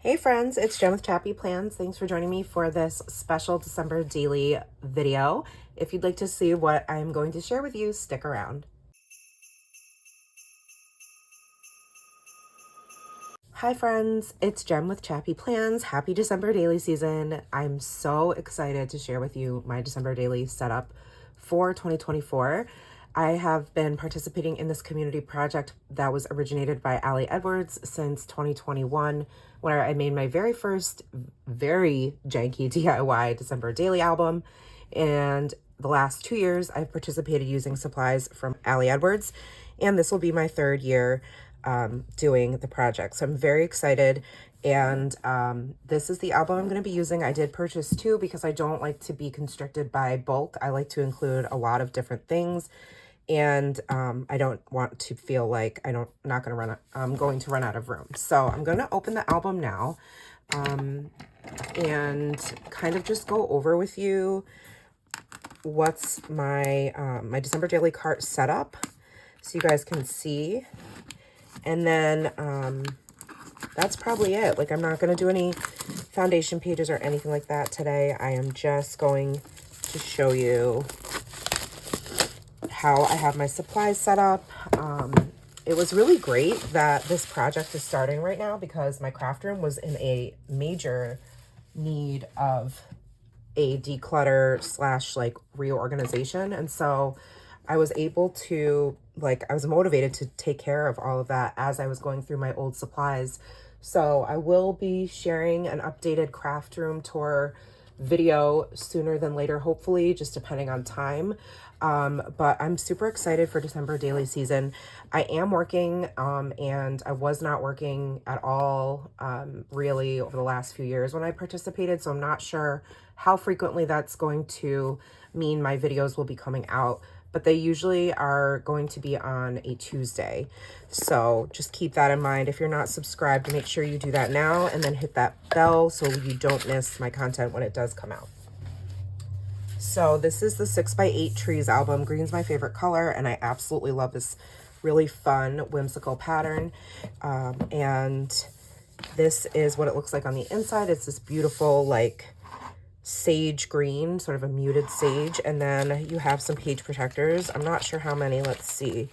Hey friends, it's Jen with ChappyPlans. Thanks for joining me for this special December daily video. If you'd like to see what I'm going to share with you, stick around. Hi friends, it's Jen with ChappyPlans. Happy December daily season. I'm so excited to share with you my December daily setup for 2024. I have been participating in this community project that was originated by Allie Edwards since 2021, where I made my very first very janky DIY December daily album. And the last 2 years, I've participated using supplies from Allie Edwards, and this will be my third year doing the project. So I'm very excited. And this is the album I'm going to be using. I did purchase two because I don't like to be constricted by bulk. I like to include a lot of different things. And I don't want to feel like I'm going to run out of room. So I'm going to open the album now and kind of just go over with you what's my my December daily cart setup so you guys can see. And then that's probably it. Like, I'm not going to do any foundation pages or anything like that today. I am just going to show you how I have my supplies set up. It was really great that this project is starting right now because my craft room was in a major need of a declutter / like reorganization. And so I was able to, I was motivated to take care of all of that as I was going through my old supplies. So I will be sharing an updated craft room tour video sooner than later, hopefully, just depending on time. But I'm super excited for December daily season. I am working, and I was not working at all, really over the last few years when I participated. So I'm not sure how frequently that's going to mean my videos will be coming out, but they usually are going to be on a Tuesday. So just keep that in mind. If you're not subscribed, make sure you do that now and then hit that bell so you don't miss my content when it does come out. So this is the 6x8 Trees album. Green's my favorite color, and I absolutely love this really fun, whimsical pattern. And this is what it looks like on the inside. It's this beautiful, like, sage green, sort of a muted sage. And then you have some page protectors. I'm not sure how many. Let's see.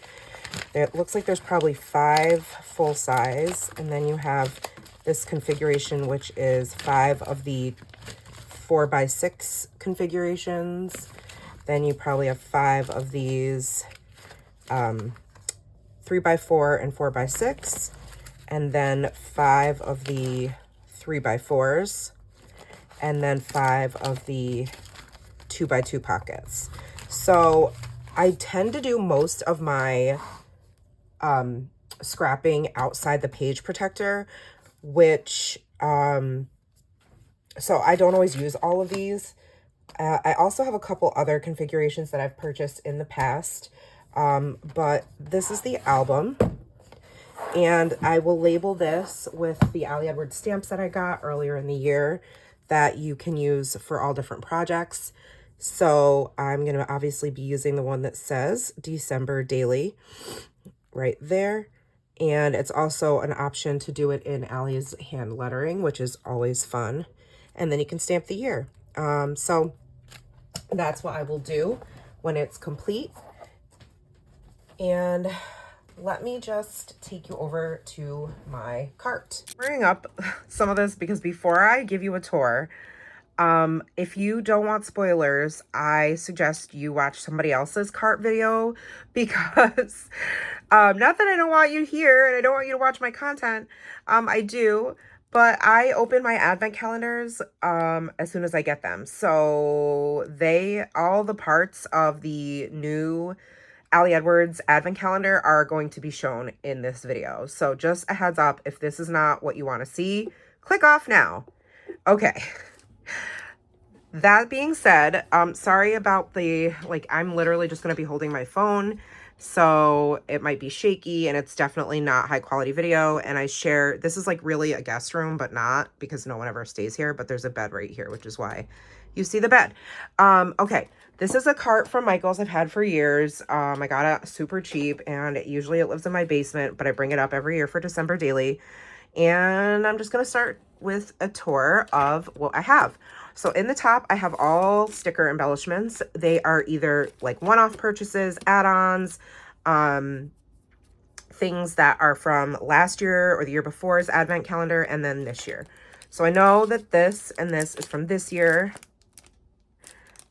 It looks like there's probably 5 full size. And then you have this configuration, which is 5 of the 4x6 configurations. Then you probably have 5 of these 3x4 and 4x6, and then 5 of the 3x4s, and then 5 of the 2x2 pockets. So I tend to do most of my scrapping outside the page protector, which so I don't always use all of these. I also have a couple other configurations that I've purchased in the past, but this is the album, and I will label this with the Allie Edwards stamps that I got earlier in the year that you can use for all different projects. So I'm going to obviously be using the one that says December Daily right there. And it's also an option to do it in Allie's hand lettering, which is always fun. And then you can stamp the year. So that's what I will do when it's complete. And let me just take you over to my cart. Bring up some of this because before I give you a tour, if you don't want spoilers, I suggest you watch somebody else's cart video because not that I don't want you here and I don't want you to watch my content. I do, but I open my advent calendars as soon as I get them. So all the parts of the new Allie Edwards advent calendar are going to be shown in this video. So just a heads up, if this is not what you want to see, click off now. Okay. That being said, sorry about I'm literally just going to be holding my phone, so it might be shaky and it's definitely not high quality video. And this is like really a guest room, but not, because no one ever stays here, but there's a bed right here, which is why you see the bed. Okay. This is a cart from Michael's I've had for years. I got it super cheap, and usually it lives in my basement, but I bring it up every year for December Daily. And I'm just going to start with a tour of what I have. So in the top, I have all sticker embellishments. They are either like one-off purchases, add-ons, things that are from last year or the year before's advent calendar, and then this year. So I know that this and this is from this year.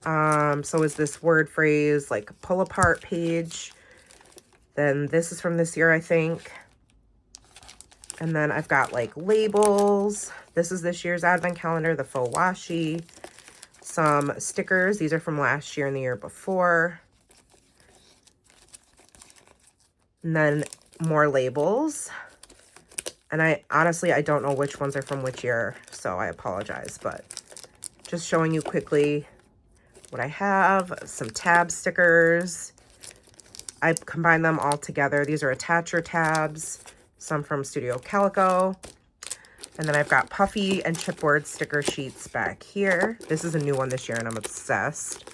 So is this word phrase like pull apart page. Then this is from this year, I think. And then I've got like labels. This is this year's advent calendar, the faux washi. Some stickers. These are from last year and the year before. And then more labels. And I don't know which ones are from which year, so I apologize, but just showing you quickly what I have. Some tab stickers. I combined them all together. These are attacher tabs, some from Studio Calico. And then I've got puffy and chipboard sticker sheets back here. This is a new one this year and I'm obsessed.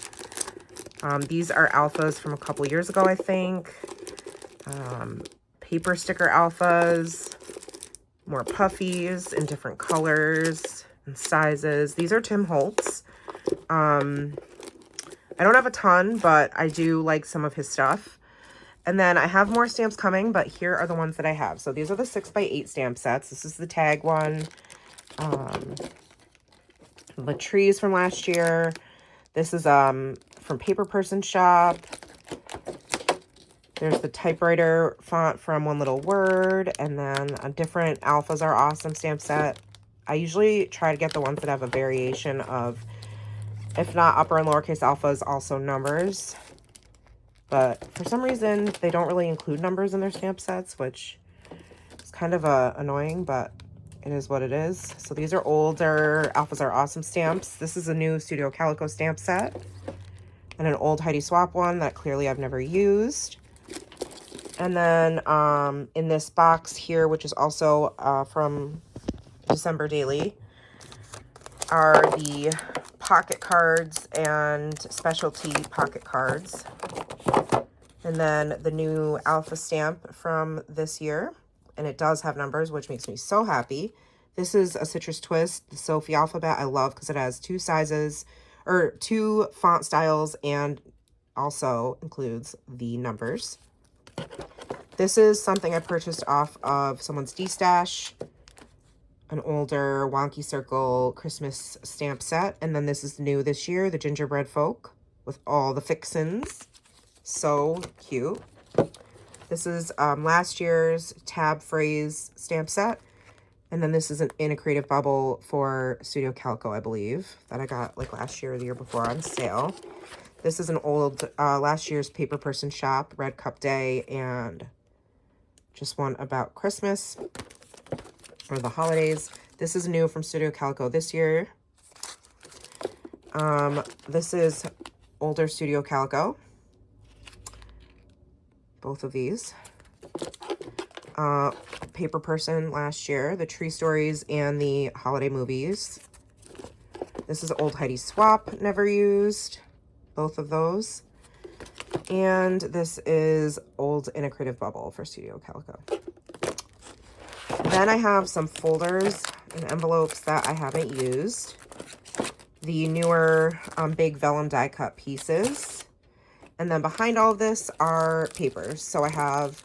These are alphas from a couple years ago, I think. Paper sticker alphas, more puffies in different colors and sizes. These are Tim Holtz. I don't have a ton, but I do like some of his stuff. And then I have more stamps coming, but here are the ones that I have. So these are the 6x8 stamp sets. This is the tag one. The trees from last year. This is from Paper Person Shop. There's the typewriter font from One Little Word, and then a different Alphas Are Awesome stamp set. I usually try to get the ones that have a variation of, if not upper and lowercase alphas, also numbers. But for some reason, they don't really include numbers in their stamp sets, which is kind of annoying, but it is what it is. So these are older Alphas Are Awesome stamps. This is a new Studio Calico stamp set, and an old Heidi Swapp one that clearly I've never used. And then in this box here, which is also from December Daily, are the pocket cards and specialty pocket cards. And then the new alpha stamp from this year. And it does have numbers, which makes me so happy. This is a Citrus Twist, the Sophie alphabet. I love because it has two sizes, or two font styles, and also includes the numbers. This is something I purchased off of someone's D-Stash, an older Wonky Circle Christmas stamp set. And then this is new this year, the Gingerbread Folk with all the fixins. So cute. This is last year's tab phrase stamp set. And then this is in a creative bubble for Studio Calico, I believe, that I got like last year or the year before on sale. This is an old last year's Paper Person Shop, Red Cup Day, and just one about Christmas or the holidays. This is new from Studio Calico this year. This is older Studio Calico. Both of these. Paper Person last year, the Tree Stories and the holiday movies. This is old Heidi Swapp, never used. Both of those. And this is old In a Creative Bubble for Studio Calico. Then I have some folders and envelopes that I haven't used. The newer big vellum die cut pieces. And then behind all of this are papers. So I have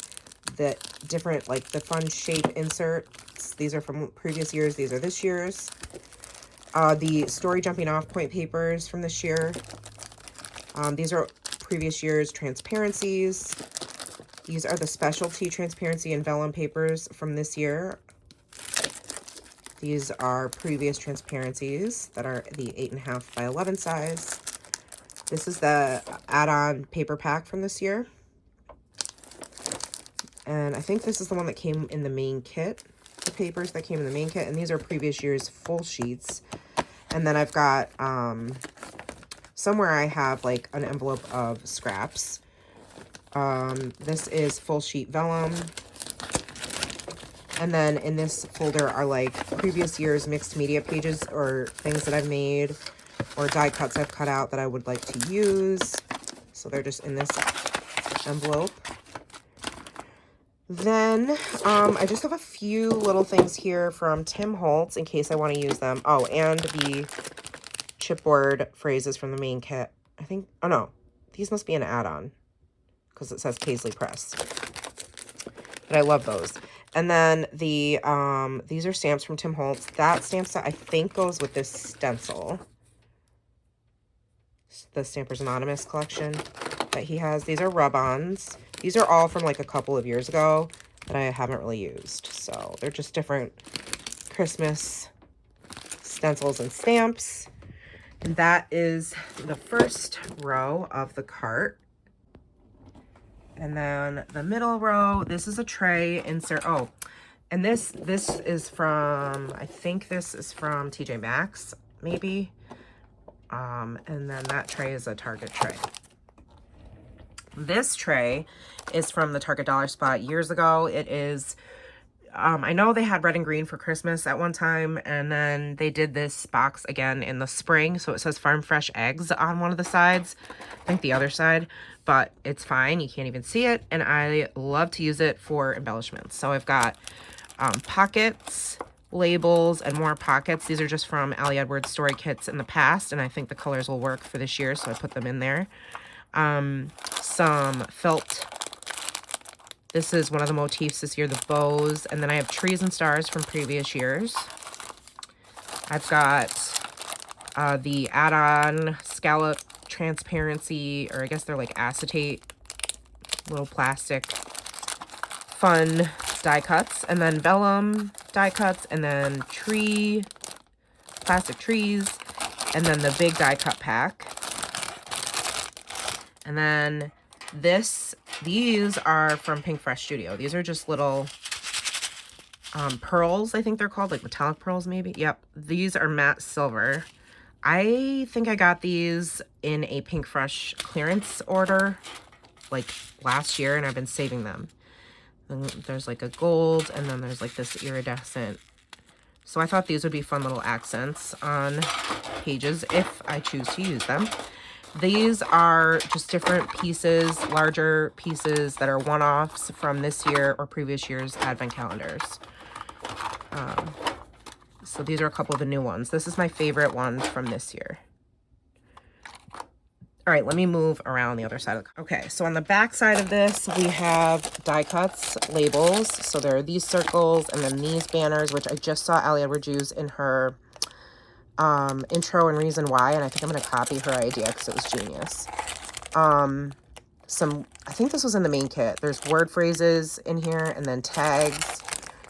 the different, like the fun shape inserts. These are from previous years. These are this year's. The story jumping off point papers from this year. These are previous year's transparencies. These are the specialty transparency and vellum papers from this year. These are previous transparencies that are the 8.5 by 11 size. This is the add-on paper pack from this year. And I think this is the one that came in the main kit, the papers that came in the main kit. And these are previous year's full sheets. And then I've got, somewhere I have like an envelope of scraps. This is full sheet vellum. And then in this folder are like previous year's mixed media pages or things that I've made or die cuts I've cut out that I would like to use. So they're just in this envelope. Then I just have a few little things here from Tim Holtz in case I want to use them. Oh, and the chipboard phrases from the main kit. I think, oh no, these must be an add-on because it says Paisley Press. But I love those. And then the these are stamps from Tim Holtz. That stamp set I think goes with this stencil, the Stampers Anonymous collection that he has. These are rub-ons. These are all from like a couple of years ago that I haven't really used. So they're just different Christmas stencils and stamps. And that is the first row of the cart. And then the middle row, this is a tray insert. Oh, and this is from, I think this is from TJ Maxx, maybe. And then that tray is a Target tray. This tray is from the Target Dollar Spot years ago. It is, I know they had red and green for Christmas at one time, and then they did this box again in the spring. So it says Farm Fresh Eggs on one of the sides, I think the other side, but it's fine. You can't even see it. And I love to use it for embellishments. So I've got pockets, labels, and more pockets. These are just from Ali Edwards story kits in the past, and I think the colors will work for this year, so I put them in there. Some felt. This is one of the motifs this year, the bows. And then I have trees and stars from previous years. I've got the add-on scallop transparency, or I guess they're like acetate, little plastic fun die cuts. And then vellum die cuts, and then plastic trees, and then the big die cut pack. And then these are from Pink Fresh Studio. These are just little pearls, I think they're called, like metallic pearls maybe. Yep, these are matte silver. I think I got these in a Pink Fresh clearance order like last year, and I've been saving them. And there's like a gold, and then there's like this iridescent. So I thought these would be fun little accents on pages if I choose to use them. These are just different pieces, larger pieces that are one-offs from this year or previous year's advent calendars. So these are a couple of the new ones. This is my favorite one from this year. All right, let me move around the other side of the... Okay, so on the back side of this, we have die cuts, labels. So there are these circles and then these banners, which I just saw Ali Edwards use in her intro and reason why, and I think I'm going to copy her idea because it was genius. I think this was in the main kit. There's word phrases in here and then tags.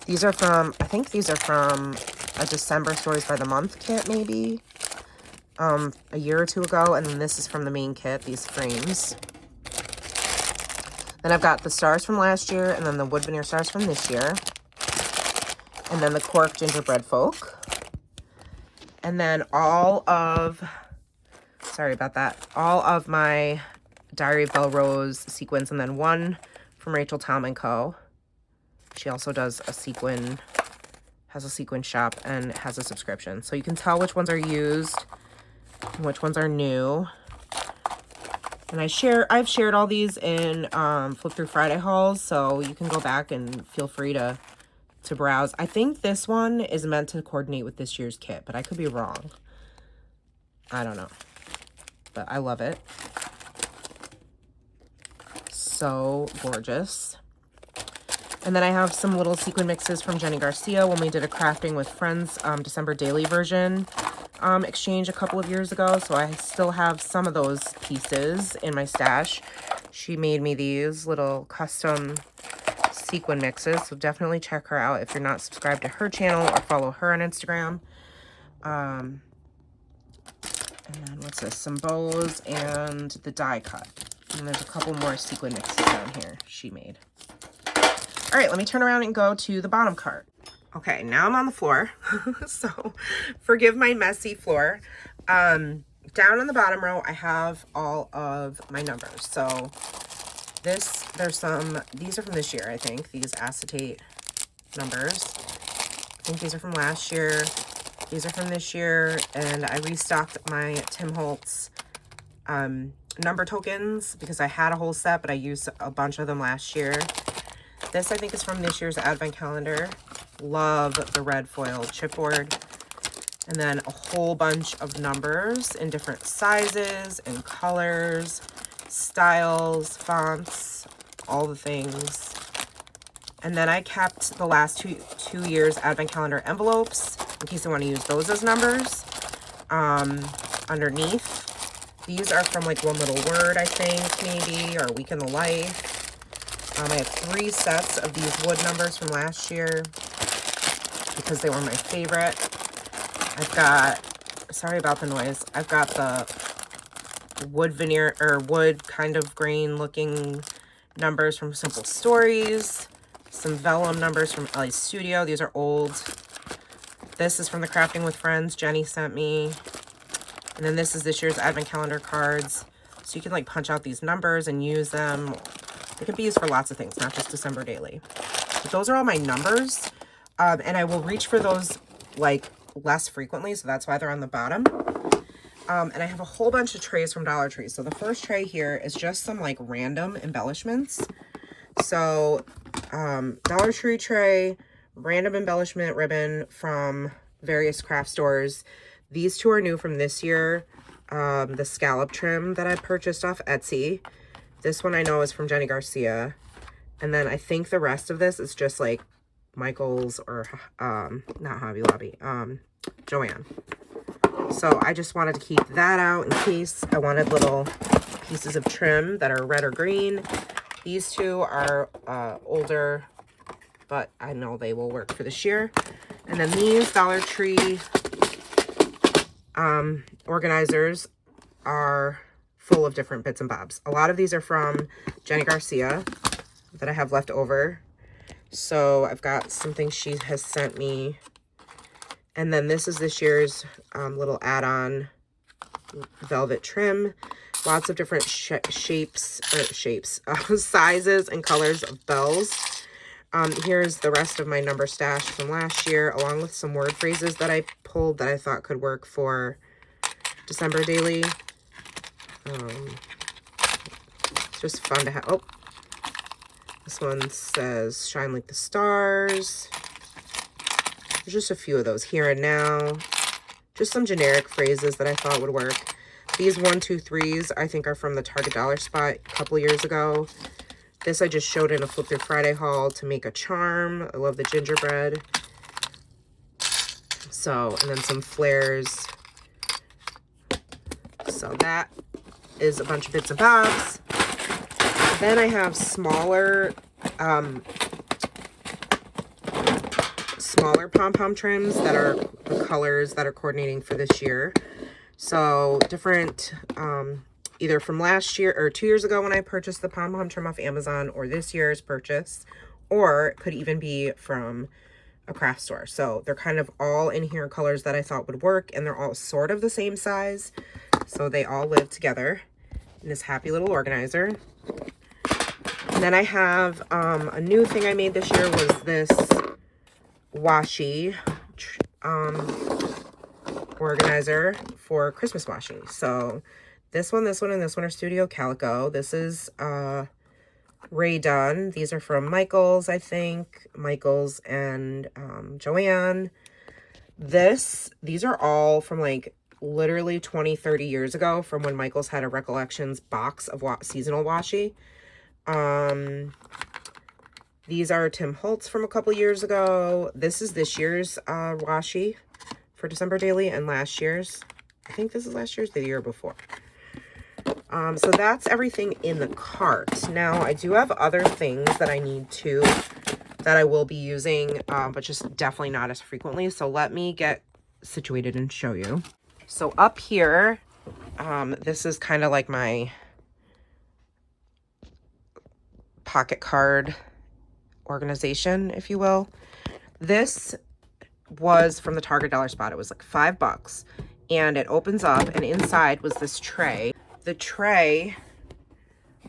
These are from, I think these are from a December Stories by the Month kit maybe, a year or two ago. And then this is from the main kit, these frames. Then I've got the stars from last year, and then the wood veneer stars from this year, and then the cork gingerbread folk. And then all of my Diary of Belle Rose sequins, and then one from Rachel Tom & Co. She also does has a sequin shop and has a subscription. So you can tell which ones are used and which ones are new. And I've shared all these in Flip Through Friday hauls, so you can go back and feel free to browse. I think this one is meant to coordinate with this year's kit, but I could be wrong. I don't know. But I love it. So gorgeous. And then I have some little sequin mixes from Jenny Garcia when we did a Crafting with Friends December daily version exchange a couple of years ago. So I still have some of those pieces in my stash. She made me these little custom sequin mixes, so definitely check her out if you're not subscribed to her channel or follow her on Instagram. And then what's this? Some bows and the die cut. And there's a couple more sequin mixes down here she made. All right, let me turn around and go to the bottom cart. Okay, now I'm on the floor, so forgive my messy floor. Down on the bottom row, I have all of my numbers. So these are from this year, I think, these acetate numbers. I think these are from last year. These are from this year, and I restocked my Tim Holtz number tokens because I had a whole set, but I used a bunch of them last year. This I think is from this year's advent calendar. Love the red foil chipboard. And then a whole bunch of numbers in different sizes and colors, styles, fonts, all the things. And then I kept the last two years advent calendar envelopes in case I want to use those as numbers. Underneath, these are from like One Little Word, I think, maybe, or Week in the Life. I have 3 sets of these wood numbers from last year because they were my favorite. I've got, sorry about the noise, I've got the wood veneer, or wood kind of grain looking numbers from Simple Stories. Some vellum numbers from LA Studio. These are old. This is from the Crafting with Friends Jenny sent me. And then this is this year's advent calendar cards. So you can like punch out these numbers and use them. They can be used for lots of things, not just December daily. But those are all my numbers. And I will reach for those like less frequently, so that's why they're on the bottom. And I have a whole bunch of trays from Dollar Tree. So the first tray here is just some like random embellishments. So Dollar Tree tray, random embellishment ribbon from various craft stores. These 2 are new from this year. The scallop trim that I purchased off Etsy. This one I know is from Jenny Garcia. And then I think the rest of this is just like Michael's or not Hobby Lobby, Joanne. So I just wanted to keep that out in case I wanted little pieces of trim that are red or green. These 2 are older, but I know they will work for this year. And then these Dollar Tree organizers are full of different bits and bobs. A lot of these are from Jenny Garcia that I have left over. So I've got something she has sent me. And then this is this year's little add-on velvet trim. Lots of different sizes and colors of bells. Here's the rest of my number stash from last year, along with some word phrases that I pulled that I thought could work for December daily. It's just fun to have. Oh, this one says shine like the stars. There's just a few of those, here and now. Just some generic phrases that I thought would work. These 1, 2, 3s I think are from the Target Dollar Spot a couple years ago. This I just showed in a Flip Through Friday haul to make a charm. I love the gingerbread. So, and then some flares. So that is a bunch of bits and bobs. Then I have smaller pom-pom trims that are the colors that are coordinating for this year. So different, either from last year or 2 years ago when I purchased the pom-pom trim off Amazon, or this year's purchase, or it could even be from a craft store. So they're kind of all in here colors that I thought would work, and they're all sort of the same size. So they all live together in this happy little organizer. And then I have a new thing I made this year was this washi organizer for Christmas washi. So this one, and this one are Studio Calico. This is Ray Dunn. These are from Michael's, I think. Michael's and Joanne. These are all from like literally 20-30 years ago, from when Michael's had a Recollections box of seasonal washi. These are Tim Holtz from a couple years ago. This is this year's washi for December daily, and last year's. I think this is last year's, the year before. So that's everything in the cart. Now, I do have other things that I need to, that I will be using, but just definitely not as frequently. So let me get situated and show you. So up here, this is kind of like my pocket card organization, if you will. This was from the Target Dollar Spot. It was like $5, and it opens up, and inside was this tray. The tray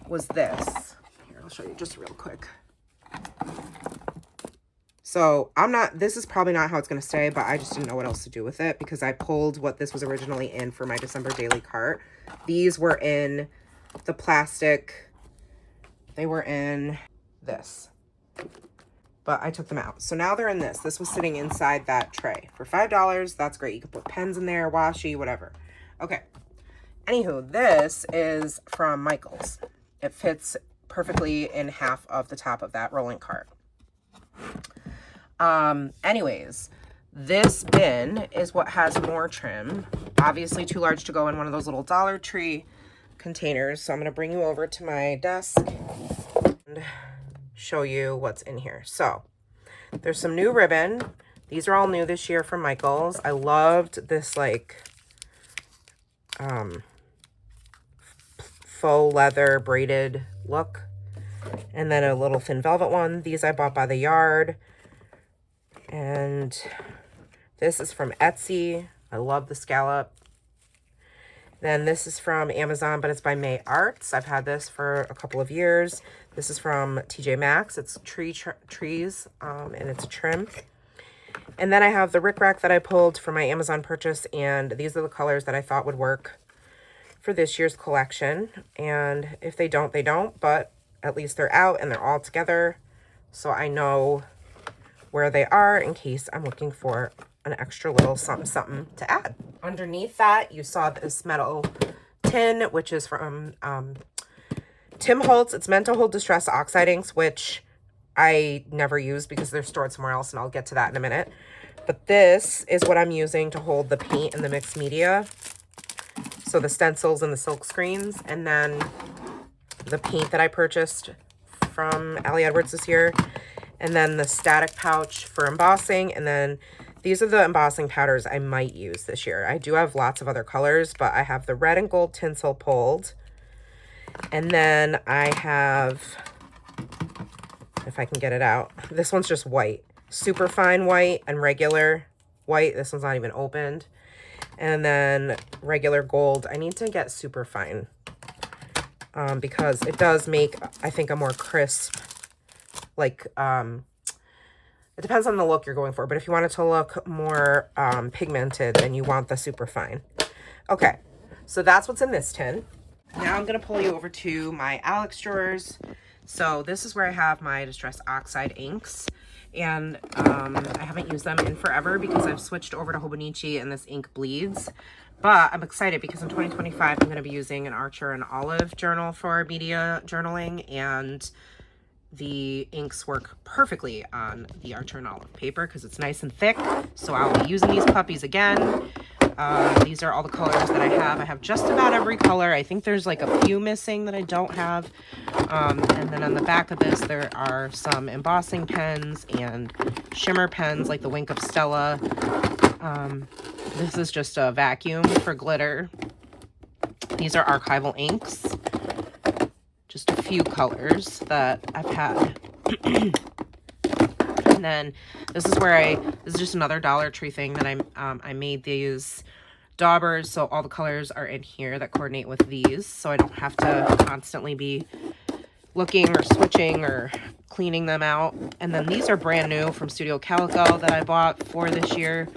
was this. Here, I'll show you just real quick. So this is probably not how it's going to stay, but I just didn't know what else to do with it because I pulled what this was originally in for my December daily cart. These were in the plastic. They were in this. but I took them out. So now they're in this. This was sitting inside that tray for $5. That's great. You can put pens in there, washi, whatever. Okay. Anywho, this is from Michael's. It fits perfectly in half of the top of that rolling cart. Anyways, this bin is what has more trim. Obviously too large to go in one of those little Dollar Tree containers. So I'm going to bring you over to my desk and show you what's in here. So there's some new ribbon. These are all new this year from Michael's. I loved this like faux leather braided look, and then a little thin velvet one. These I bought by the yard, and this is from Etsy. I love the scallop. Then this is from Amazon, but it's by May Arts. I've had this for a couple of years. This is from TJ Maxx. It's trees, and it's a trim. And then I have the rickrack that I pulled for my Amazon purchase, and these are the colors that I thought would work for this year's collection. And if they don't, they don't, but at least they're out and they're all together, so I know where they are in case I'm looking for an extra little something to add. Underneath that, you saw this metal tin, which is from Tim Holtz. It's meant to hold distress oxide inks, which I never use because they're stored somewhere else, and I'll get to that in a minute. But this is what I'm using to hold the paint and the mixed media. So the stencils and the silk screens, and then the paint that I purchased from Ali Edwards this year, and then the static pouch for embossing, and then these are the embossing powders I might use this year. I do have lots of other colors, but I have the red and gold tinsel pulled, and then I have, if I can get it out, this one's just white, super fine white and regular white. This one's not even opened. And then regular gold. I need to get super fine because it does make, I think, a more crisp, like, it depends on the look you're going for, but if you want it to look more pigmented, then you want the super fine. Okay, so that's what's in this tin. Now I'm going to pull you over to my Alex drawers. So this is where I have my Distress Oxide inks. And I haven't used them in forever because I've switched over to Hobonichi and this ink bleeds. But I'm excited because in 2025, I'm going to be using an Archer and Olive journal for media journaling. And the inks work perfectly on the Archer and Olive paper because it's nice and thick. So I'll be using these puppies again. These are all the colors that I have. I have just about every color. I think there's like a few missing that I don't have. And then on the back of this, there are some embossing pens and shimmer pens like the Wink of Stella. This is just a vacuum for glitter. These are archival inks. Just a few colors that I've had. And then this is where this is just another Dollar Tree thing that I made these daubers, so all the colors are in here that coordinate with these, so I don't have to constantly be looking or switching or cleaning them out. And then these are brand new from Studio Calico that I bought for this year,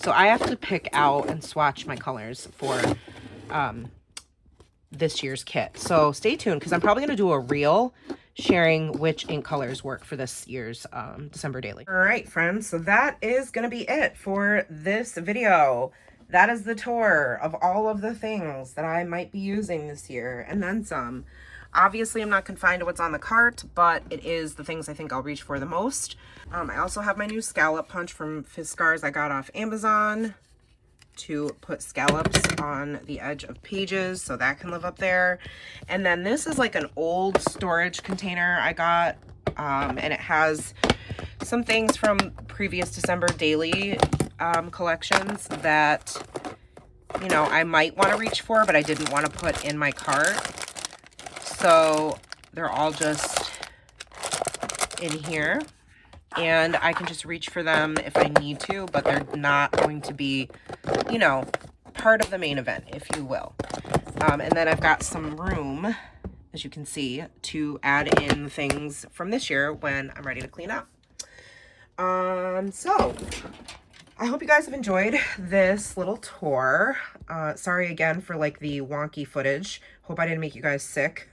so I have to pick out and swatch my colors for this year's kit. So stay tuned because I'm probably going to do a reel sharing which ink colors work for this year's December daily. All right, friends, so that is going to be it for this video. That is the tour of all of the things that I might be using this year, and then some. Obviously, I'm not confined to what's on the cart, but it is the things I think I'll reach for the most. I also have my new scallop punch from Fiskars I got off Amazon to put scallops on the edge of pages, so that can live up there. And then this is like an old storage container I got, and it has some things from previous December daily collections that, you know, I might want to reach for, but I didn't want to put in my cart. So they're all just in here, and I can just reach for them if I need to, but they're not going to be, you know, part of the main event, if you will. And then I've got some room, as you can see, to add in things from this year when I'm ready to clean up. So I hope you guys have enjoyed this little tour. Sorry again for like the wonky footage. Hope I didn't make you guys sick.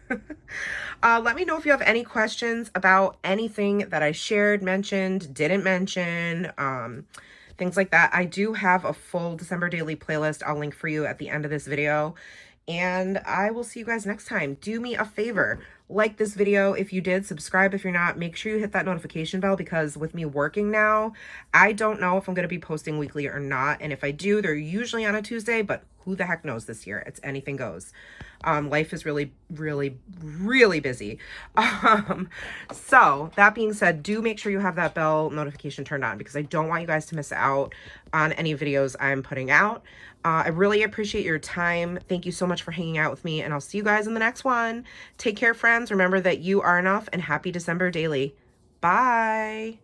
Let me know if you have any questions about anything that I shared, mentioned, didn't mention, things like that. I do have a full December daily playlist I'll link for you at the end of this video. And I will see you guys next time. Do me a favor, like this video if you did, subscribe if you're not, make sure you hit that notification bell, because with me working now, I don't know if I'm going to be posting weekly or not. And if I do, they're usually on a Tuesday, but who the heck knows this year? It's anything goes. Life is really, really, really busy. So that being said, do make sure you have that bell notification turned on, because I don't want you guys to miss out on any videos I'm putting out. I really appreciate your time. Thank you so much for hanging out with me, and I'll see you guys in the next one. Take care, friends. Remember that you are enough, and happy December daily. Bye.